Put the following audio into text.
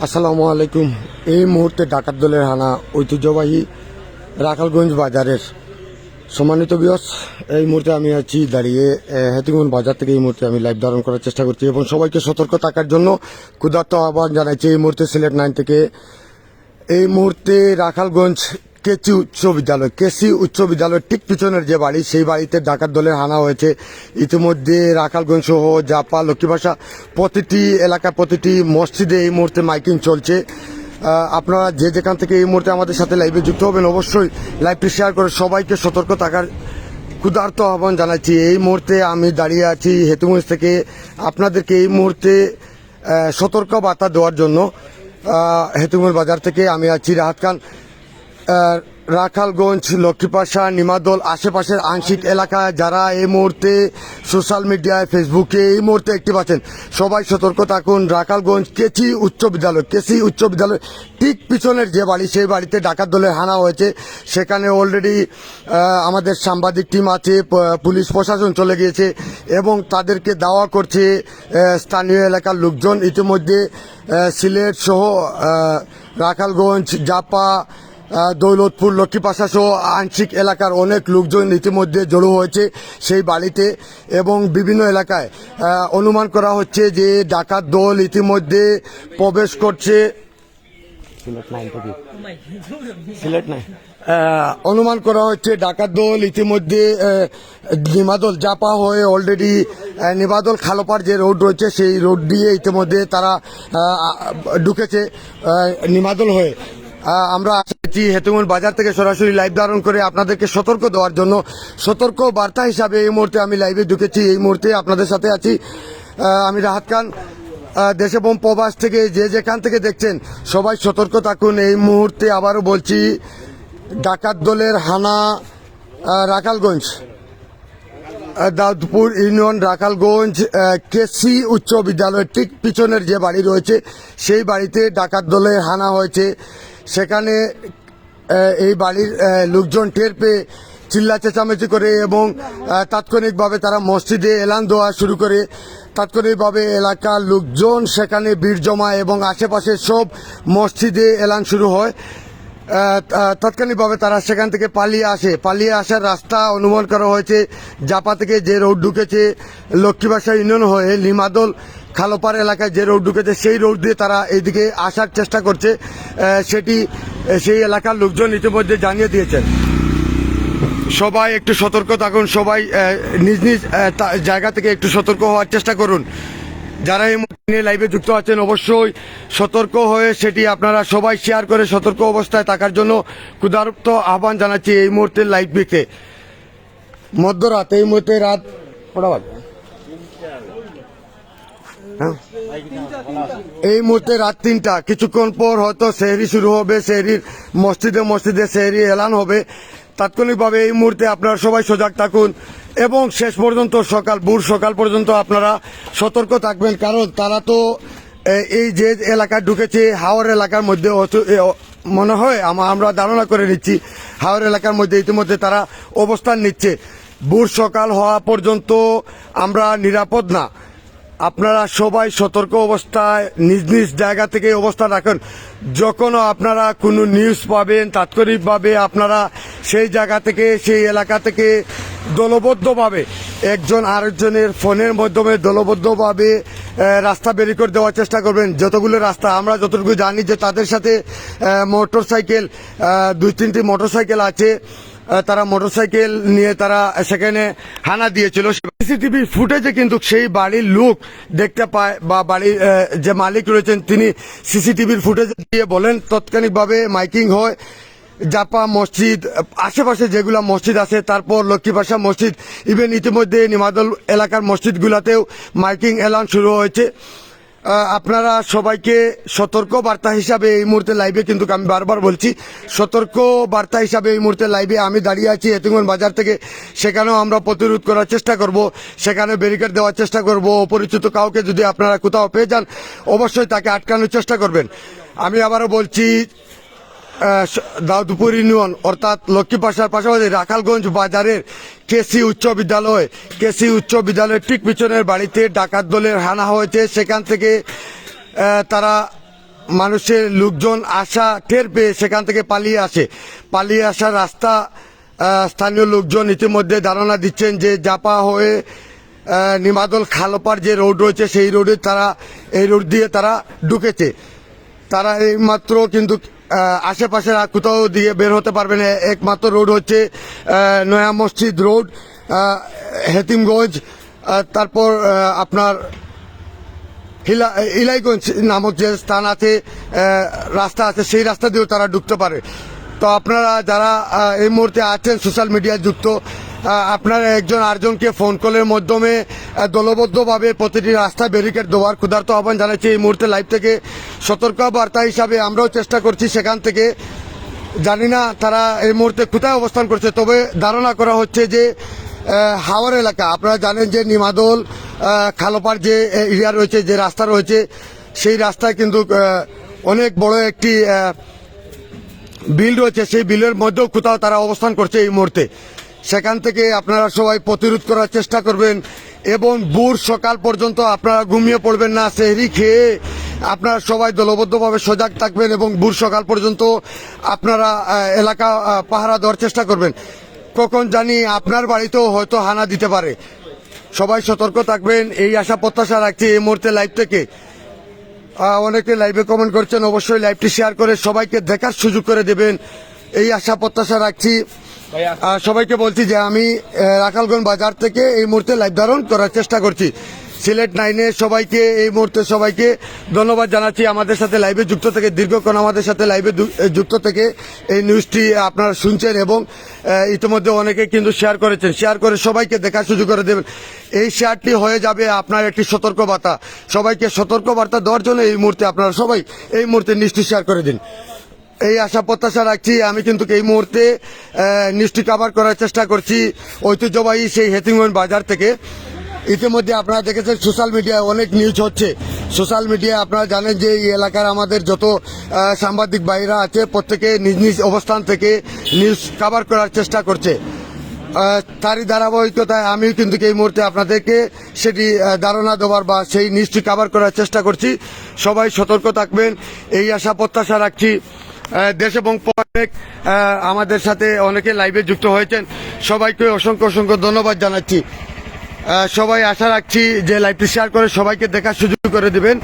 আসসালামু আলাইকুম। এই মুহূর্তে ডাকাত দলের হানা ঐতিহ্যবাহী রাখালগঞ্জ বাজারের সম্মানিত বিয়স, এই মুহূর্তে আমি আছি দাঁড়িয়ে হেতিগঞ্জ বাজার থেকে। এই মুহূর্তে আমি লাইভ ধারণ করার চেষ্টা করছি এবং সবাইকে সতর্ক থাকার জন্য ক্ষুধার্ত আহ্বান জানাচ্ছি। এই মুহূর্তে সিলেট 9 থেকে এই মুহূর্তে রাখালগঞ্জ কেসি উচ্চ বিদ্যালয় ঠিক পিছনের যে বাড়ি, সেই বাড়িতে ডাকাত দলের হানা হয়েছে। ইতিমধ্যে রাখালগঞ্জ সহ জাপা লক্ষ্মীবাসা প্রতিটি এলাকা প্রতিটি মসজিদে এই মুহূর্তে মাইকিং চলছে। আপনারা যে যেখান থেকে এই মুহূর্তে আমাদের সাথে লাইভে যুক্ত হবেন অবশ্যই লাইভটি শেয়ার করে সবাইকে সতর্ক থাকার ক্ষুধার্ত আহ্বান জানাচ্ছি। এই মুহূর্তে আমি দাঁড়িয়ে আছি হেতুগঞ্জ থেকে আপনাদেরকে এই মুহূর্তে সতর্ক বার্তা দেওয়ার জন্য। হেতুগঞ্জ বাজার থেকে আমি আছি রাহাত খান। রাখালগঞ্জ লক্ষ্মীপাশা নিমাদল আশেপাশের আংশিক এলাকায় যারা এই মুহূর্তে সোশ্যাল মিডিয়ায় ফেসবুকে এই মুহূর্তে অ্যাক্টিভ আছেন সবাই সতর্ক থাকুন। রাখালগঞ্জ কেসি উচ্চ বিদ্যালয় ঠিক পিছনের যে বাড়ি, সেই বাড়িতে ডাকাত দলের হানা হয়েছে। সেখানে অলরেডি আমাদের সাংবাদিক টিম আছে, পুলিশ প্রশাসন চলে গিয়েছে এবং তাদেরকে দাওয়া করছে স্থানীয় এলাকার লোকজন। ইতিমধ্যে সিলেট সহ রাখালগঞ্জ জাপা দৌলতপুর লক্ষ্মীপাশা সহ আংশিক এলাকার অনেক লোকজন ইতিমধ্যে জড়ো হয়েছে সেই বাড়িতে এবং বিভিন্ন এলাকায় অনুমান করা হচ্ছে যে ডাকাত দল ইতিমধ্যে প্রবেশ করছে। অনুমান করা হচ্ছে ডাকাত দল ইতিমধ্যে নিমাদল জাপা হয়ে অলরেডি নিমাদল খালোপার যে রোড রয়েছে সেই রোড দিয়ে ইতিমধ্যে তারা ঢুকেছে নিমাদল হয়ে। আমরা আসছি হেতুগঞ্জ বাজার থেকে সরাসরি লাইভ ধারণ করে আপনাদেরকে সতর্ক দেওয়ার জন্য। সতর্ক বার্তা হিসাবে এই মুহূর্তে আমি লাইভে ঢুকেছি। এই মুহূর্তে আপনাদের সাথে আছি আমি রাহাত খান। দেশ এবং প্রবাস থেকে যে যেখান থেকে দেখছেন সবাই সতর্ক থাকুন। এই মুহূর্তে আবারও বলছি, ডাকাত দলের হানা রাখালগঞ্জ দাউদপুর ইউনিয়ন রাখালগঞ্জ কেসি উচ্চ বিদ্যালয়ের ঠিক পিছনের যে বাড়ি রয়েছে সেই বাড়িতে ডাকাত দলের হানা হয়েছে। সেখানে এই বাড়ির লোকজন টের পেয়ে চিল্লা চেঁচামেচি করে এবং তাৎক্ষণিকভাবে তারা মসজিদে এলান দেওয়া শুরু করে। তাৎক্ষণিকভাবে এলাকার লোকজন সেখানে ভিড় জমায় এবং আশেপাশে সব মসজিদে এলান শুরু হয়। তাৎক্ষণিকভাবে তারা সেখান থেকে পালিয়ে আসার রাস্তা অনুমান করা হয়েছে জাপা থেকে যে রোড ঢুকেছে লক্ষ্মীবাসা ইউনিয়ন হয়ে লিমাদল খালোপার এলাকায় যে রোড ঢুকেছে সেই রোড দিয়ে তারা এইদিকে আসার চেষ্টা করছে। সেই এলাকার লোকজন ইতিমধ্যে জানিয়ে দিয়েছেন। সবাই একটু সতর্ক থাকুন, সবাই নিজ নিজ জায়গা থেকে একটু সতর্ক হওয়ার চেষ্টা করুন। যারা এই মুহূর্তে লাইভে যুক্ত আছেন অবশ্যই সতর্ক হয়ে সেটি আপনারা সবাই শেয়ার করে সতর্ক অবস্থায় থাকার জন্য ক্ষুধার্ত আহ্বান জানাচ্ছি। এই মুহূর্তে লাইভ দেখতে মধ্যরাত, এই মুহূর্তে রাত এই মুহূর্তে রাত 3টা। কিছুক্ষণ পর হয়তো সেহরি শুরু হবে, সেহরির মসজিদে সেহরি এলান হবে। তাৎক্ষণিকভাবে এই মুহূর্তে আপনারা সবাই সজাগ থাকুন এবং শেষ পর্যন্ত ভোর সকাল পর্যন্ত আপনারা সতর্ক থাকবেন। কারণ তারা তো এই যে এলাকায় ঢুকেছে হাওর এলাকার মধ্যে মনে হয় আমরা ধারণা করে নিচ্ছি হাওর এলাকার মধ্যে ইতিমধ্যে তারা অবস্থান নিচ্ছে। ভোর সকাল হওয়া পর্যন্ত আমরা নিরাপদ না। আপনারা সবাই সতর্ক অবস্থায় নিজ নিজ জায়গা থেকে অবস্থান রাখুন। যখনও আপনারা কোনো নিউজ পাবেন তাৎক্ষণিকভাবে আপনারা সেই জায়গা থেকে সেই এলাকা থেকে দলবদ্ধভাবে একজন আরেকজনের ফোনের মাধ্যমে দলবদ্ধভাবে রাস্তা বের করে দেওয়ার চেষ্টা করবেন। যতগুলো রাস্তা আমরা যতটুকু জানি যে তাদের সাথে মোটরসাইকেল 2-3টি মোটরসাইকেল আছে, তারা মোটরসাইকেল নিয়ে তারা সেখানে হানা দিয়েছিল। সিসিটিভি ফুটেজে কিন্তু সেই বাড়ির লোক দেখতে পায় বা বাড়ির যে মালিক রয়েছেন তিনি সিসিটিভির ফুটেজ দিয়ে বলেন। তাৎক্ষণিকভাবে মাইকিং হয় জাপা মসজিদ আশেপাশে যেগুলা মসজিদ আছে, তারপর লক্ষ্মীপাশা মসজিদ, ইভেন ইতিমধ্যে নিমাদল এলাকার মসজিদগুলাতেও মাইকিং এলান শুরু হয়েছে। আপনারা সবাইকে সতর্ক বার্তা হিসাবে এই মুহূর্তে লাইভে, কিন্তু আমি বারবার বলছি সতর্ক বার্তা হিসাবে এই মুহূর্তে লাইভে আমি দাঁড়িয়ে আছি হেতুগঞ্জ বাজার থেকে। সেখানেও আমরা প্রতিরোধ করার চেষ্টা করব, সেখানে ব্যারিকেড দেওয়ার চেষ্টা করব। অপরিচিত কাউকে যদি আপনারা কোথাও পেয়ে যান অবশ্যই তাকে আটকানোর চেষ্টা করবেন। আমি আবারও বলছি, দাউদপুর ইউনিয়ন অর্থাৎ লক্ষ্মীপাশার পাশাপাশি রাখালগঞ্জ বাজারের কেসি উচ্চ বিদ্যালয়ের ঠিক পিছনের বাড়িতে ডাকাত দলের হানা হয়েছে। সেখান থেকে তারা মানুষের লোকজন আসা টের পেয়ে সেখান থেকে পালিয়ে আসার রাস্তা স্থানীয় লোকজন ইতিমধ্যে ধারণা দিচ্ছেন যে জাপা হয়ে নিমাদল খালপার যে রোড রয়েছে সেই রোডে এই রোড দিয়ে তারা ঢুকেছে। তারা এইমাত্র কিন্তু আশেপাশের আর কোথাও দিয়ে বের হতে পারবে না। একমাত্র রোড হচ্ছে নয়া মসজিদ রোড, হেতিমগঞ্জ, তারপর আপনার ইলাইগঞ্জ নামক যে স্থান আছে, রাস্তা আছে, সেই রাস্তা দিয়েও তারা ঢুকতে পারে। তো আপনারা যারা এই মুহূর্তে আছেন সোশ্যাল মিডিয়ায় যুক্ত, আপনারা একজন আরেকজনকে ফোন কলের মাধ্যমে দলবদ্ধভাবে প্রতিটি রাস্তা ব্যারিকেড দেওয়ার ক্ষুধার্ত আহ্বান জানাচ্ছি। এই মুহূর্তে লাইভ থেকে সতর্ক বার্তা হিসাবে আমরাও চেষ্টা করছি সেখান থেকে। জানি না তারা এই মুহূর্তে কোথায় অবস্থান করছে, তবে ধারণা করা হচ্ছে যে হাওর এলাকা। আপনারা জানেন যে নিমাদল খালপার যে এরিয়া রয়েছে, যে রাস্তা রয়েছে, সেই রাস্তায় কিন্তু অনেক বড় একটি বিল রয়েছে। সেই বিলের মধ্যেও কোথাও তারা অবস্থান করছে এই মুহূর্তে। সেখান থেকে আপনারা সবাই প্রতিরোধ করার চেষ্টা করবেন এবং ভোর সকাল পর্যন্ত আপনারা ঘুমিয়ে পড়বেন না। সেহরি খেয়ে আপনারা সবাই দলবদ্ধভাবে সজাগ থাকবেন এবং ভোর সকাল পর্যন্ত আপনারা এলাকা পাহারা দেওয়ার চেষ্টা করবেন। কখন জানি আপনার বাড়িতেও হয়তো হানা দিতে পারে। সবাই সতর্ক থাকবেন, এই আশা প্রত্যাশা রাখছি এই মুহূর্তে লাইভ থেকে। অনেকে লাইভে কমেন্ট করছেন, অবশ্যই লাইভটি শেয়ার করে সবাইকে দেখার সুযোগ করে দেবেন, এই আশা প্রত্যাশা রাখছি। সবাইকে বলছি যে আমি রাখালগঞ্জ বাজার থেকে এই মুহূর্তে লাইভ ধারণ করার চেষ্টা করছি। সিলেট 9-এ সবাইকে এই মুহূর্তে সবাইকে ধন্যবাদ জানাচ্ছি আমাদের সাথে লাইভে যুক্ত থেকে, দীর্ঘক্ষণ আমাদের সাথে লাইভে যুক্ত থেকে এই নিউজটি আপনারা শুনছেন এবং ইতিমধ্যে অনেকে কিন্তু শেয়ার করেছেন। শেয়ার করে সবাইকে দেখার সুযোগ করে দেবেন। এই শেয়ারটি হয়ে যাবে আপনার একটি সতর্কবার্তা। সবাইকে সতর্কবার্তা দেওয়ার জন্য এই মুহূর্তে আপনারা সবাই এই মুহূর্তে নিউজটি শেয়ার করে দিন, এই আশা প্রত্যাশা রাখছি। আমি কিন্তু এই মুহূর্তে নিউজটি কভার করার চেষ্টা করছি ঐতিহ্যবাহী সেই হেতিমগঞ্জ বাজার থেকে। ইতিমধ্যে আপনারা দেখেছেন সোশ্যাল মিডিয়ায় অনেক নিউজ হচ্ছে। সোশ্যাল মিডিয়ায় আপনারা জানেন যে এই এলাকার আমাদের যত সাংবাদিক ভাইরা আছে প্রত্যেকে নিজ নিজ অবস্থান থেকে নিউজ কভার করার চেষ্টা করছে। তারই ধারাবাহিকতায় আমিও কিন্তু এই মুহূর্তে আপনাদেরকে সেটি ধারণা দেওয়ার বা সেই নিউজটি কভার করার চেষ্টা করছি। সবাই সতর্ক থাকবেন, এই আশা প্রত্যাশা রাখছি। দেশ এবং প্রবাসে আমাদের সাথে অনেকে লাইভে যুক্ত হয়েছেন, সবাইকে অসংখ্য অসংখ্য ধন্যবাদ জানাচ্ছি। সবাই আশা রাখছি যে লাইভটি শেয়ার করে সবাইকে দেখার সুযোগ করে দেবেন।